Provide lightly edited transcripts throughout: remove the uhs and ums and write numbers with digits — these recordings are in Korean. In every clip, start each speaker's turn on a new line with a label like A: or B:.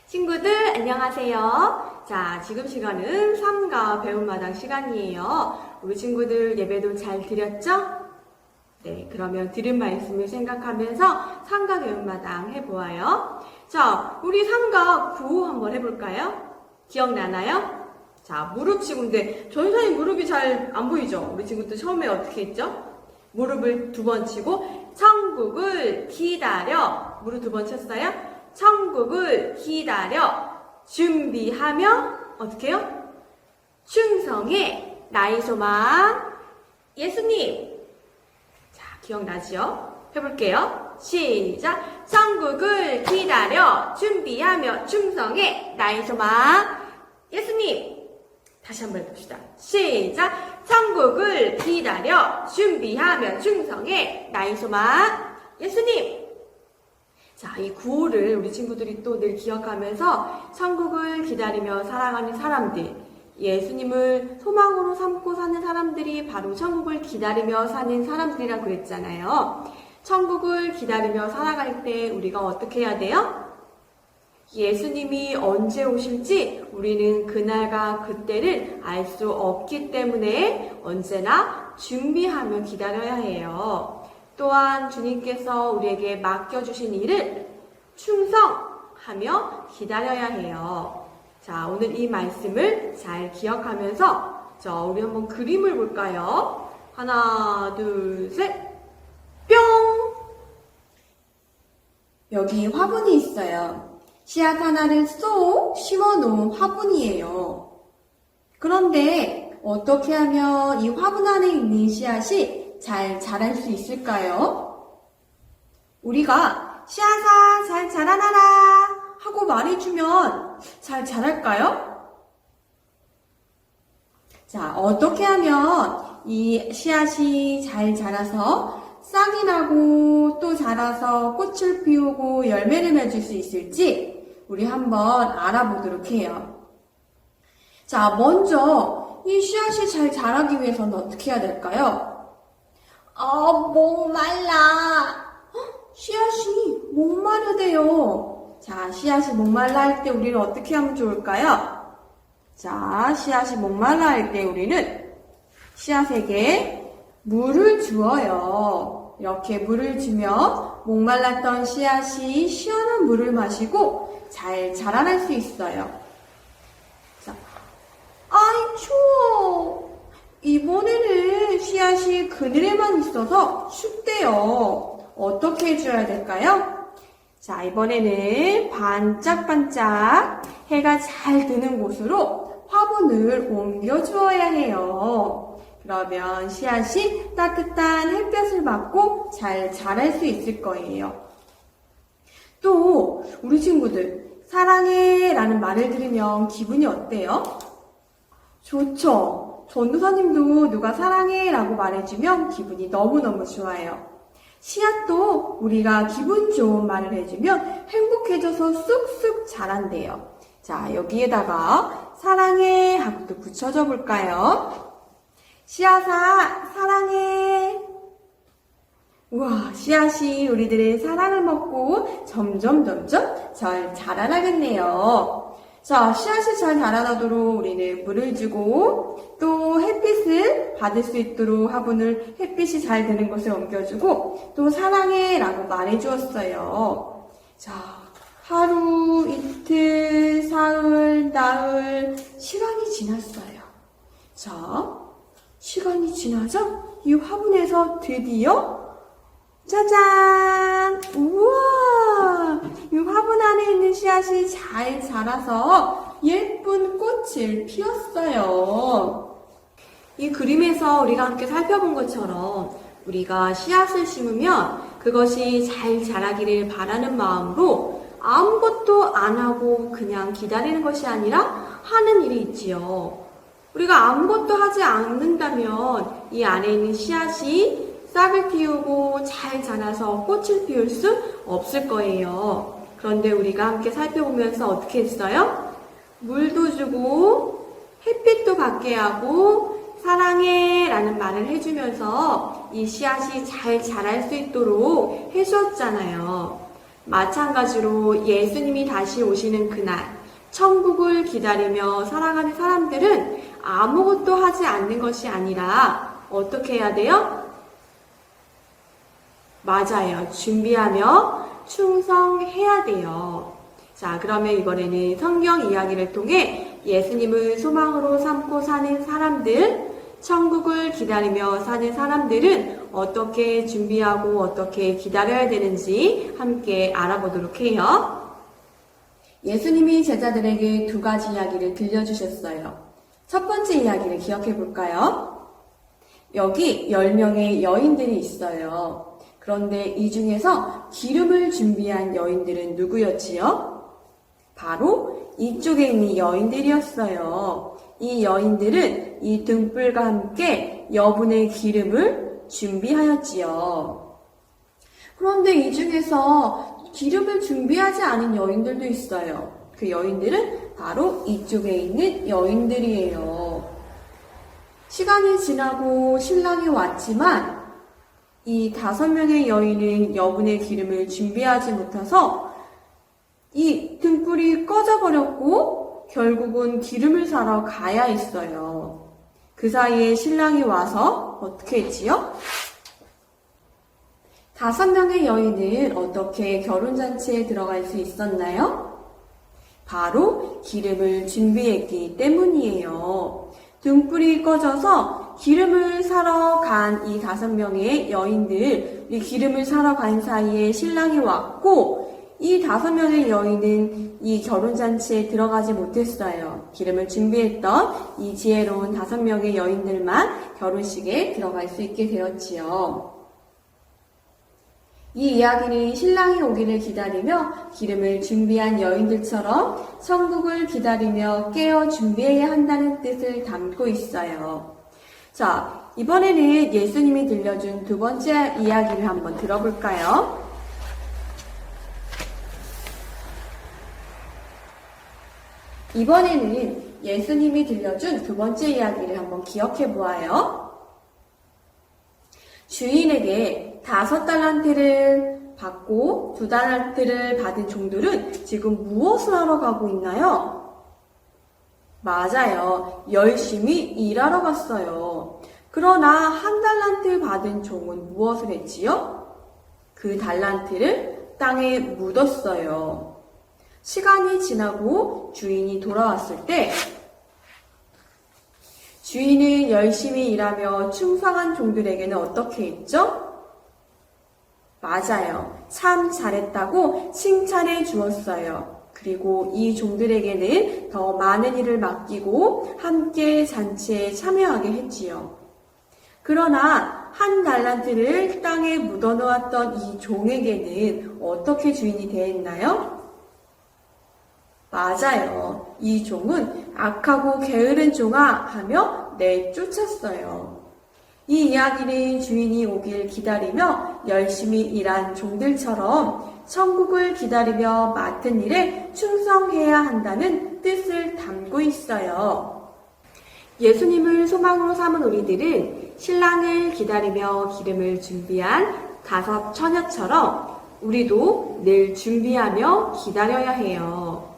A: 친구들 안녕하세요. 자, 지금 시간은 삼가 배움마당 시간이에요. 우리 친구들 예배도 잘 드렸죠? 네, 그러면 들은 말씀을 생각하면서 삼가 배움마당 해보아요. 자, 우리 삼가 구호 한번 해볼까요? 기억나나요? 자, 무릎 치고인데 저희 사이 무릎이 잘 안 보이죠? 우리 친구들 처음에 어떻게 했죠? 무릎을 2번 치고 천국을 기다려. 무릎 2번 쳤어요? 천국을 기다려 준비하며 어떻게 해요? 충성해 나의 소망 예수님. 자, 기억나지요? 해볼게요. 시작. 천국을 기다려 준비하며 충성해 나의 소망 예수님. 다시 한번 해봅시다. 시작. 천국을 기다려 준비하며 충성해 나의 소망 예수님. 자, 이 구호를 우리 친구들이 또 늘 기억하면서 천국을 기다리며 살아가는 사람들, 예수님을 소망으로 삼고 사는 사람들이 바로 천국을 기다리며 사는 사람들이라고 그랬잖아요. 천국을 기다리며 살아갈 때 우리가 어떻게 해야 돼요? 예수님이 언제 오실지 우리는 그날과 그때를 알 수 없기 때문에 언제나 준비하며 기다려야 해요. 또한 주님께서 우리에게 맡겨주신 일을 충성하며 기다려야 해요. 자, 오늘 이 말씀을 잘 기억하면서 우리 한번 그림을 볼까요? 하나, 둘, 셋, 뿅! 여기 화분이 있어요. 씨앗 하나를 쏙 심어놓은 화분이에요. 그런데 어떻게 하면 이 화분 안에 있는 씨앗이 잘 자랄 수 있을까요? 우리가 씨앗아 잘 자라나라 하고 말해주면 잘 자랄까요? 자, 어떻게 하면 이 씨앗이 잘 자라서 싹이 나고 또 자라서 꽃을 피우고 열매를 맺을 수 있을지 우리 한번 알아보도록 해요. 자, 먼저 이 씨앗이 잘 자라기 위해서는 어떻게 해야 될까요? 목말라. 씨앗이 목마르대요. 자, 씨앗이 목말라 할 때 우리는 어떻게 하면 좋을까요? 자, 씨앗이 목말라 할 때 우리는 씨앗에게 물을 주어요. 이렇게 물을 주면 목말랐던 씨앗이 시원한 물을 마시고 잘 자라날 수 있어요. 자, 아이 추워. 이번에는 씨앗이 그늘에만 있어서 춥대요. 어떻게 해줘야 될까요? 자, 이번에는 반짝반짝 해가 잘 드는 곳으로 화분을 옮겨 주어야 해요. 그러면 씨앗이 따뜻한 햇볕을 받고 잘 자랄 수 있을 거예요. 또 우리 친구들 사랑해 라는 말을 들으면 기분이 어때요? 좋죠? 전도사님도 누가 사랑해 라고 말해주면 기분이 너무너무 좋아요. 씨앗도 우리가 기분 좋은 말을 해주면 행복해져서 쑥쑥 자란대요. 자, 여기에다가 사랑해 하고 또 붙여줘 볼까요? 씨앗아 사랑해. 우와, 씨앗이 우리들의 사랑을 먹고 점점 잘 자라나겠네요. 자, 씨앗이 잘 자라나도록 우리는 물을 주고 또 햇빛을 받을 수 있도록 화분을 햇빛이 잘 드는 곳에 옮겨주고 또 사랑해 라고 말해주었어요. 자, 하루, 이틀, 사흘, 나흘 시간이 지났어요. 자, 시간이 지나자 이 화분에서 드디어 짜잔! 우와! 이 화분 안에 있는 씨앗이 잘 자라서 예쁜 꽃을 피웠어요. 이 그림에서 우리가 함께 살펴본 것처럼 우리가 씨앗을 심으면 그것이 잘 자라기를 바라는 마음으로 아무것도 안 하고 그냥 기다리는 것이 아니라 하는 일이 있지요. 우리가 아무것도 하지 않는다면 이 안에 있는 씨앗이 싹을 틔우고 잘 자라서 꽃을 피울 수 없을 거예요. 그런데 우리가 함께 살펴보면서 어떻게 했어요? 물도 주고 햇빛도 받게 하고 사랑해 라는 말을 해주면서 이 씨앗이 잘 자랄 수 있도록 해주었잖아요. 마찬가지로 예수님이 다시 오시는 그날, 천국을 기다리며 살아가는 사람들은 아무것도 하지 않는 것이 아니라 어떻게 해야 돼요? 맞아요. 준비하며 충성해야 돼요. 자, 그러면 이번에는 성경 이야기를 통해 예수님을 소망으로 삼고 사는 사람들, 천국을 기다리며 사는 사람들은 어떻게 준비하고 어떻게 기다려야 되는지 함께 알아보도록 해요. 예수님이 제자들에게 두 가지 이야기를 들려주셨어요. 첫 번째 이야기를 기억해 볼까요? 여기 10명의 여인들이 있어요. 그런데 이 중에서 기름을 준비한 여인들은 누구였지요? 바로 이쪽에 있는 여인들이었어요. 이 여인들은 이 등불과 함께 여분의 기름을 준비하였지요. 그런데 이 중에서 기름을 준비하지 않은 여인들도 있어요. 그 여인들은 바로 이쪽에 있는 여인들이에요. 시간이 지나고 신랑이 왔지만 이 5명의 여인은 여분의 기름을 준비하지 못해서 이 등불이 꺼져버렸고 결국은 기름을 사러 가야 했어요. 그 사이에 신랑이 와서 어떻게 했지요? 5명의 여인은 어떻게 결혼잔치에 들어갈 수 있었나요? 바로 기름을 준비했기 때문이에요. 등불이 꺼져서 기름을 사러 간 이 5명의 여인들, 이 기름을 사러 간 사이에 신랑이 왔고 이 5명의 여인은 이 결혼잔치에 들어가지 못했어요. 기름을 준비했던 이 지혜로운 5명의 여인들만 결혼식에 들어갈 수 있게 되었지요. 이 이야기는 신랑이 오기를 기다리며 기름을 준비한 여인들처럼 천국을 기다리며 깨어 준비해야 한다는 뜻을 담고 있어요. 자, 이번에는 예수님이 들려준 두 번째 이야기를 한번 들어볼까요? 이번에는 예수님이 들려준 두 번째 이야기를 한번 기억해 보아요. 주인에게 5달란트를 받고 2달란트를 받은 종들은 지금 무엇을 하러 가고 있나요? 맞아요. 열심히 일하러 갔어요. 그러나 1달란트 받은 종은 무엇을 했지요? 그 달란트를 땅에 묻었어요. 시간이 지나고 주인이 돌아왔을 때 주인은 열심히 일하며 충성한 종들에게는 어떻게 했죠? 맞아요. 참 잘했다고 칭찬해 주었어요. 그리고 이 종들에게는 더 많은 일을 맡기고 함께 잔치에 참여하게 했지요. 그러나 1달란트를 땅에 묻어놓았던 이 종에게는 어떻게 주인이 대했나요? 맞아요. 이 종은 악하고 게으른 종아 하며 내쫓았어요. 이 이야기는 주인이 오길 기다리며 열심히 일한 종들처럼 천국을 기다리며 맡은 일에 충성해야 한다는 뜻을 담고 있어요. 예수님을 소망으로 삼은 우리들은 신랑을 기다리며 기름을 준비한 5 처녀처럼 우리도 늘 준비하며 기다려야 해요.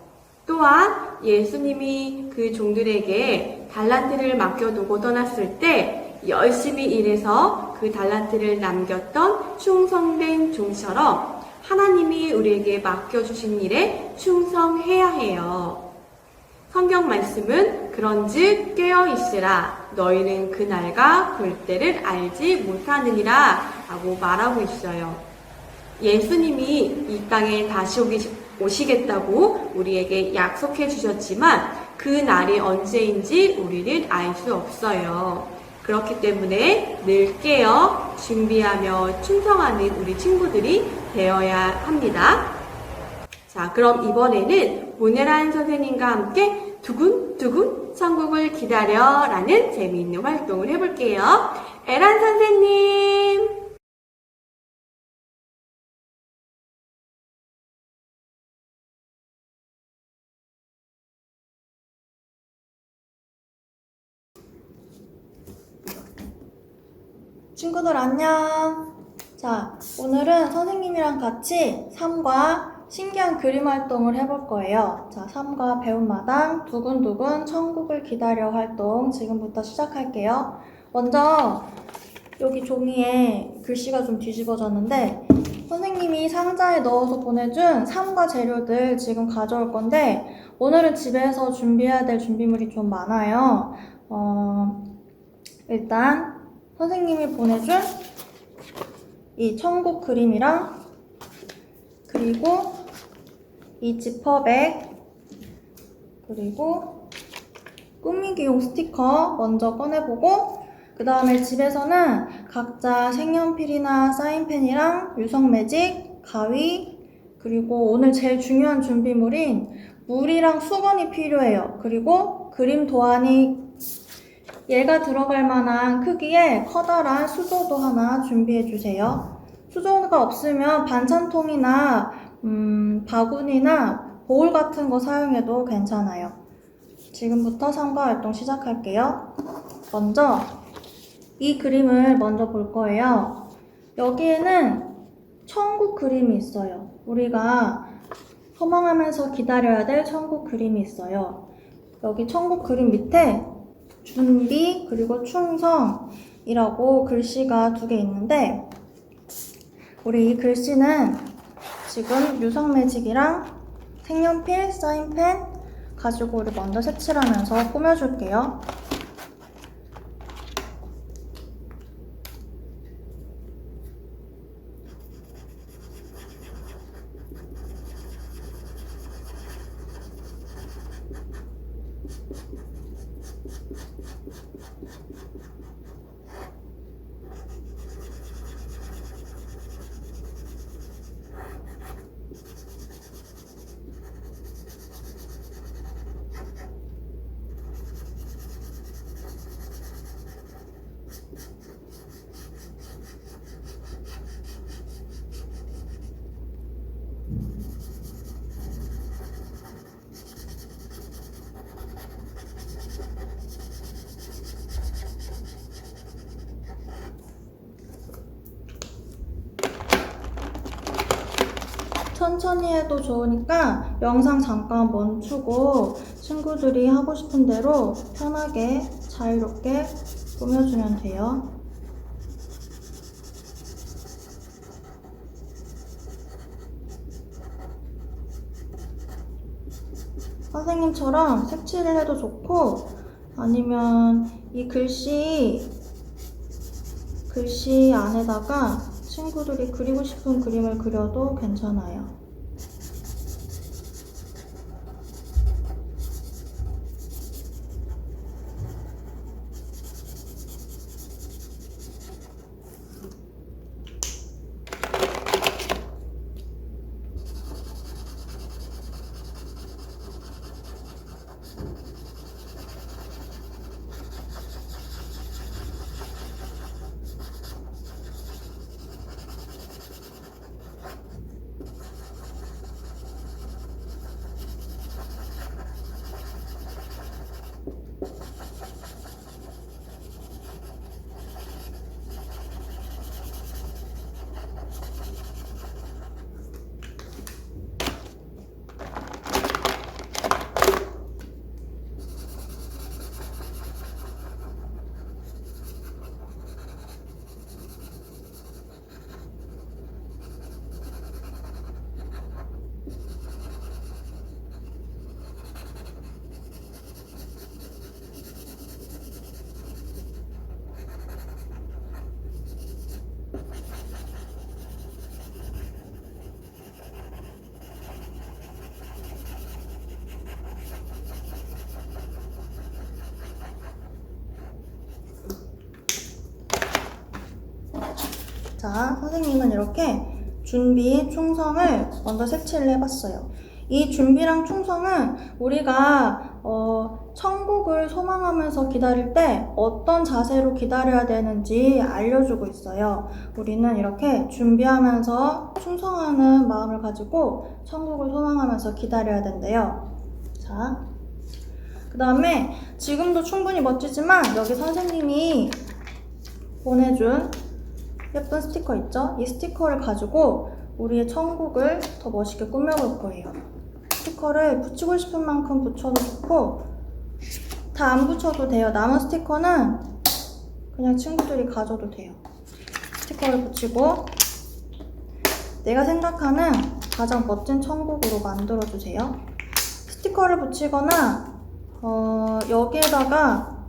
A: 또한 예수님이 그 종들에게 달란트를 맡겨두고 떠났을 때 열심히 일해서 그 달란트를 남겼던 충성된 종처럼 하나님이 우리에게 맡겨주신 일에 충성해야 해요. 성경 말씀은 그런즉 깨어있으라 너희는 그날과 그때를 알지 못하느니라 라고 말하고 있어요. 예수님이 이 땅에 다시 오시겠다고 우리에게 약속해 주셨지만 그 날이 언제인지 우리는 알 수 없어요. 그렇기 때문에 늘 깨어 준비하며 충성하는 우리 친구들이 되어야 합니다. 자, 그럼 이번에는 보네란 선생님과 함께 두근두근 천국을 기다려 라는 재미있는 활동을 해볼게요. 에란 선생님!
B: 친구들 안녕. 자, 오늘은 선생님이랑 같이 삶과 신기한 그림 활동을 해볼 거예요. 자, 삶과 배움마당 두근두근 천국을 기다려 활동 지금부터 시작할게요. 먼저 여기 종이에 글씨가 좀 뒤집어졌는데 선생님이 상자에 넣어서 보내준 삶과 재료들 지금 가져올 건데 오늘은 집에서 준비해야 될 준비물이 좀 많아요. 일단 선생님이 보내준 이 천국 그림이랑 그리고 이 지퍼백 그리고 꾸미기용 스티커 먼저 꺼내보고 그 다음에 집에서는 각자 색연필이나 사인펜이랑 유성매직, 가위 그리고 오늘 제일 중요한 준비물인 물이랑 수건이 필요해요. 그리고 그림 도안이 얘가 들어갈 만한 크기의 커다란 수저도 하나 준비해주세요. 수저가 없으면 반찬통이나 바구니나 보울 같은 거 사용해도 괜찮아요. 지금부터 삶과 활동 시작할게요. 먼저 이 그림을 먼저 볼 거예요. 여기에는 천국 그림이 있어요. 우리가 소망하면서 기다려야 될 천국 그림이 있어요. 여기 천국 그림 밑에 준비 그리고 충성이라고 글씨가 2개 있는데 우리 이 글씨는 지금 유성매직이랑 색연필, 사인펜 가지고 우리 먼저 색칠하면서 꾸며줄게요. 천천히 해도 좋으니까 영상 잠깐 멈추고 친구들이 하고 싶은 대로 편하게 자유롭게 꾸며주면 돼요. 선생님처럼 색칠을 해도 좋고 아니면 이 글씨 안에다가 친구들이 그리고 싶은 그림을 그려도 괜찮아요. 자, 선생님은 이렇게 준비, 충성을 먼저 색칠을 해봤어요. 이 준비랑 충성은 우리가 천국을 소망하면서 기다릴 때 어떤 자세로 기다려야 되는지 알려주고 있어요. 우리는 이렇게 준비하면서 충성하는 마음을 가지고 천국을 소망하면서 기다려야 된대요. 자, 그 다음에 지금도 충분히 멋지지만 여기 선생님이 보내준 예쁜 스티커 있죠? 이 스티커를 가지고 우리의 천국을 더 멋있게 꾸며볼 거예요. 스티커를 붙이고 싶은 만큼 붙여도 좋고 다 안 붙여도 돼요. 남은 스티커는 그냥 친구들이 가져도 돼요. 스티커를 붙이고 내가 생각하는 가장 멋진 천국으로 만들어주세요. 스티커를 붙이거나 여기에다가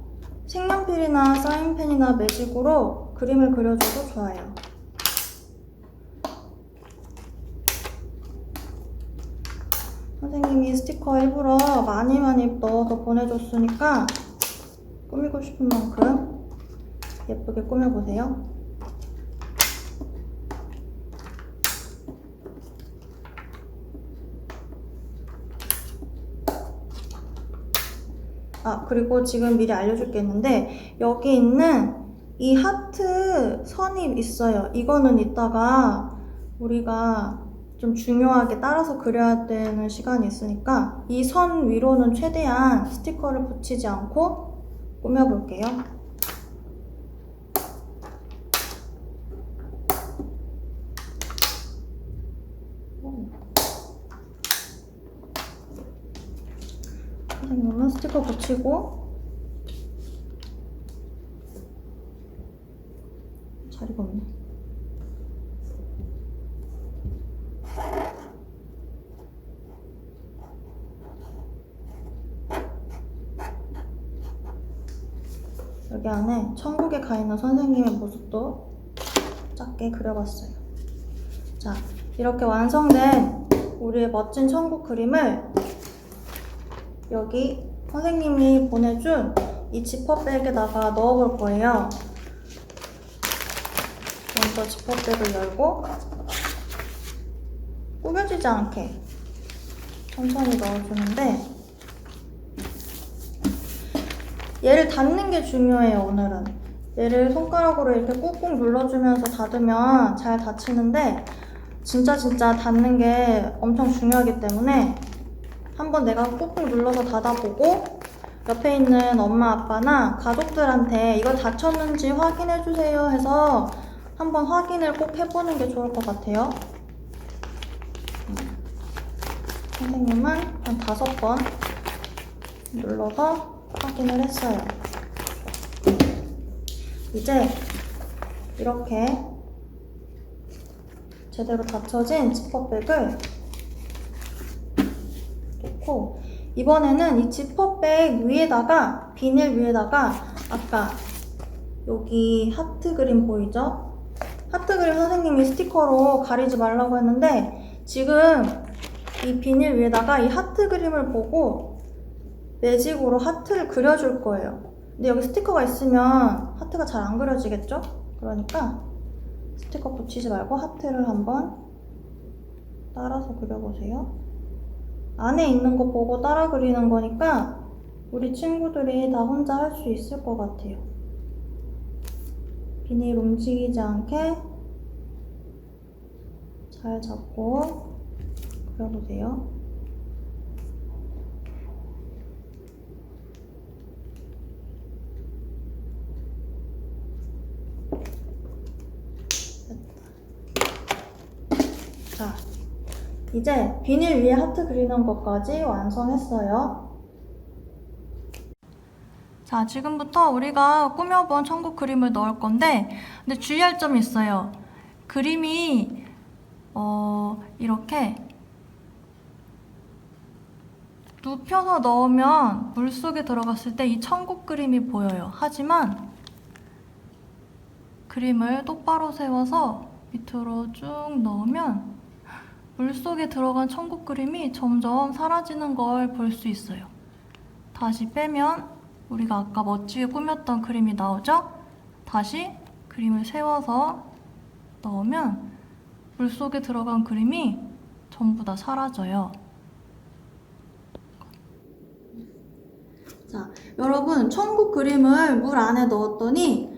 B: 색연필이나 사인펜이나 매직으로 그림을 그려줘도 좋아요. 선생님이 스티커 일부러 많이 넣어서 보내줬으니까 꾸미고 싶은 만큼 예쁘게 꾸며보세요. 그리고 지금 미리 알려줄 게 있는데 여기 있는 이 하트 선이 있어요. 이거는 이따가 우리가 좀 중요하게 따라서 그려야 되는 시간이 있으니까 이 선 위로는 최대한 스티커를 붙이지 않고 꾸며볼게요. 선생님은 스티커 붙이고 자리가 없네. 여기 안에 천국에 가 있는 선생님의 모습도 작게 그려봤어요. 자, 이렇게 완성된 우리의 멋진 천국 그림을 여기 선생님이 보내준 이 지퍼백에다가 넣어볼 거예요. 먼저 지퍼백을 열고 구겨지지 않게 천천히 넣어주는데 얘를 닫는 게 중요해요. 오늘은 얘를 손가락으로 이렇게 꾹꾹 눌러주면서 닫으면 잘 닫히는데 진짜 닫는 게 엄청 중요하기 때문에 한번 내가 꾹꾹 눌러서 닫아보고 옆에 있는 엄마 아빠나 가족들한테 이거 닫혔는지 확인해주세요 해서 한번 확인을 꼭 해보는 게 좋을 것 같아요. 선생님은 한 5번 눌러서 확인을 했어요. 이제 이렇게 제대로 닫혀진 지퍼백을 놓고 이번에는 이 지퍼백 위에다가 비닐 위에다가 아까 여기 하트 그림 보이죠? 하트 그림 선생님이 스티커로 가리지 말라고 했는데 지금 이 비닐 위에다가 이 하트 그림을 보고 매직으로 하트를 그려줄 거예요. 근데 여기 스티커가 있으면 하트가 잘 안 그려지겠죠? 그러니까 스티커 붙이지 말고 하트를 한번 따라서 그려보세요. 안에 있는 거 보고 따라 그리는 거니까 우리 친구들이 다 혼자 할 수 있을 것 같아요. 비닐 움직이지 않게 잘 잡고 그려보세요. 자, 이제 비닐 위에 하트 그리는 것까지 완성했어요. 자, 지금부터 우리가 꾸며본 천국 그림을 넣을 건데 근데 주의할 점이 있어요. 그림이 이렇게 눕혀서 넣으면 물속에 들어갔을 때 이 천국 그림이 보여요. 하지만 그림을 똑바로 세워서 밑으로 쭉 넣으면 물속에 들어간 천국 그림이 점점 사라지는 걸 볼 수 있어요. 다시 빼면 우리가 아까 멋지게 꾸몄던 그림이 나오죠? 다시 그림을 세워서 넣으면 물속에 들어간 그림이 전부 다 사라져요. 자, 여러분 천국 그림을 물 안에 넣었더니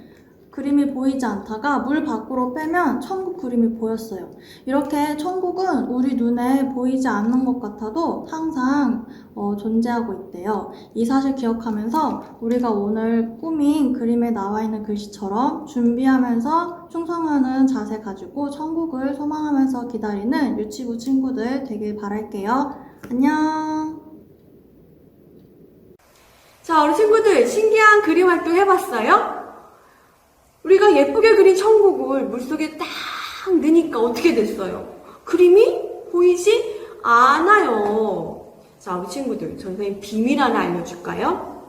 B: 그림이 보이지 않다가 물 밖으로 빼면 천국 그림이 보였어요. 이렇게 천국은 우리 눈에 보이지 않는 것 같아도 항상 존재하고 있대요. 이 사실 기억하면서 우리가 오늘 꾸민 그림에 나와 있는 글씨처럼 준비하면서 충성하는 자세 가지고 천국을 소망하면서 기다리는 유치부 친구들 되길 바랄게요. 안녕.
A: 자, 우리 친구들 신기한 그림 활동 해봤어요? 우리가 예쁘게 그린 천국을 물속에 딱 넣으니까 어떻게 됐어요? 그림이 보이지 않아요. 자, 우리 친구들, 선생님 비밀 하나 알려줄까요?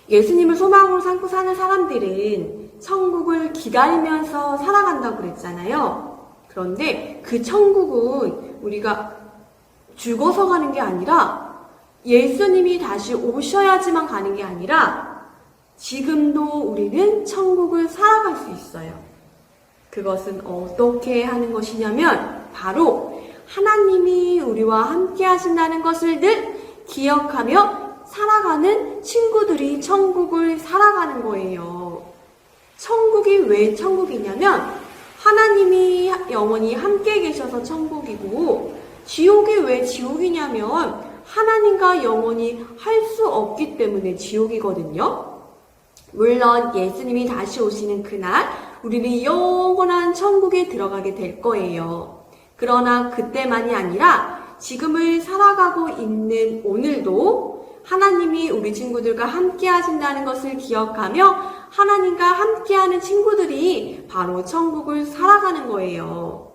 A: 예수님을 소망으로 삼고 사는 사람들은 천국을 기다리면서 살아간다고 그랬잖아요. 그런데 그 천국은 우리가 죽어서 가는 게 아니라 예수님이 다시 오셔야지만 가는 게 아니라 지금도 우리는 천국을 살아갈 수 있어요. 그것은 어떻게 하는 것이냐면 바로 하나님이 우리와 함께 하신다는 것을 늘 기억하며 살아가는 친구들이 천국을 살아가는 거예요. 천국이 왜 천국이냐면 하나님이 영원히 함께 계셔서 천국이고, 지옥이 왜 지옥이냐면 하나님과 영원히 할 수 없기 때문에 지옥이거든요. 물론 예수님이 다시 오시는 그날 우리는 영원한 천국에 들어가게 될 거예요. 그러나 그때만이 아니라 지금을 살아가고 있는 오늘도 하나님이 우리 친구들과 함께 하신다는 것을 기억하며 하나님과 함께하는 친구들이 바로 천국을 살아가는 거예요.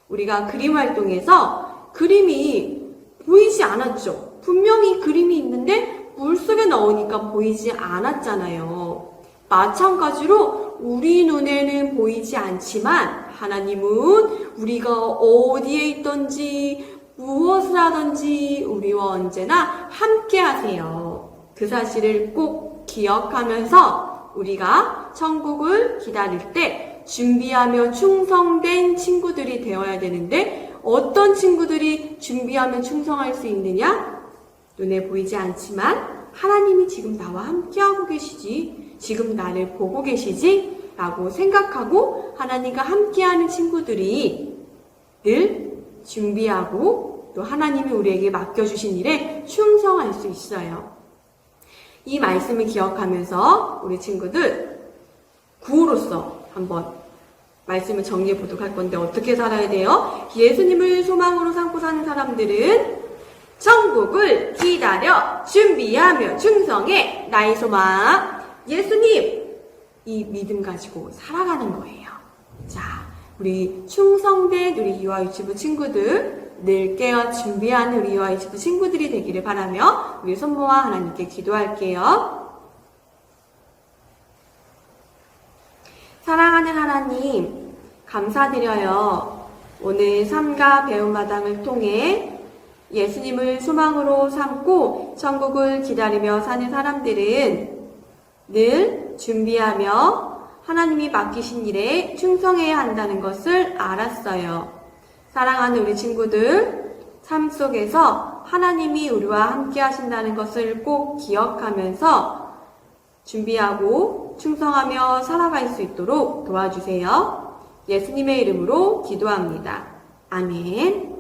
A: 우리가 그림 활동에서 그림이 보이지 않았죠. 분명히 그림이 있는데 물속에 넣으니까 보이지 않았잖아요. 마찬가지로 우리 눈에는 보이지 않지만 하나님은 우리가 어디에 있든지 무엇을 하든지 우리와 언제나 함께 하세요. 그 사실을 꼭 기억하면서 우리가 천국을 기다릴 때 준비하며 충성된 친구들이 되어야 되는데, 어떤 친구들이 준비하며 충성할 수 있느냐? 눈에 보이지 않지만 하나님이 지금 나와 함께하고 계시지, 지금 나를 보고 계시지? 라고 생각하고 하나님과 함께하는 친구들이 늘 준비하고 또 하나님이 우리에게 맡겨주신 일에 충성할 수 있어요. 이 말씀을 기억하면서 우리 친구들 구호로서 한번 말씀을 정리해 보도록 할 건데, 어떻게 살아야 돼요? 예수님을 소망으로 삼고 사는 사람들은 천국을 기다려 준비하며 충성해. 나의 소망 예수님, 이 믿음 가지고 살아가는 거예요. 자, 우리 충성된 우리 유아 유치부 친구들, 늘 깨어 준비하는 우리 유아 유치부 친구들이 되기를 바라며 우리 손 모아 하나님께 기도할게요. 사랑하는 하나님, 감사드려요. 오늘 삶과 배움마당을 통해 예수님을 소망으로 삼고 천국을 기다리며 사는 사람들은 늘 준비하며 하나님이 맡기신 일에 충성해야 한다는 것을 알았어요. 사랑하는 우리 친구들, 삶 속에서 하나님이 우리와 함께 하신다는 것을 꼭 기억하면서 준비하고 충성하며 살아갈 수 있도록 도와주세요. 예수님의 이름으로 기도합니다. 아멘.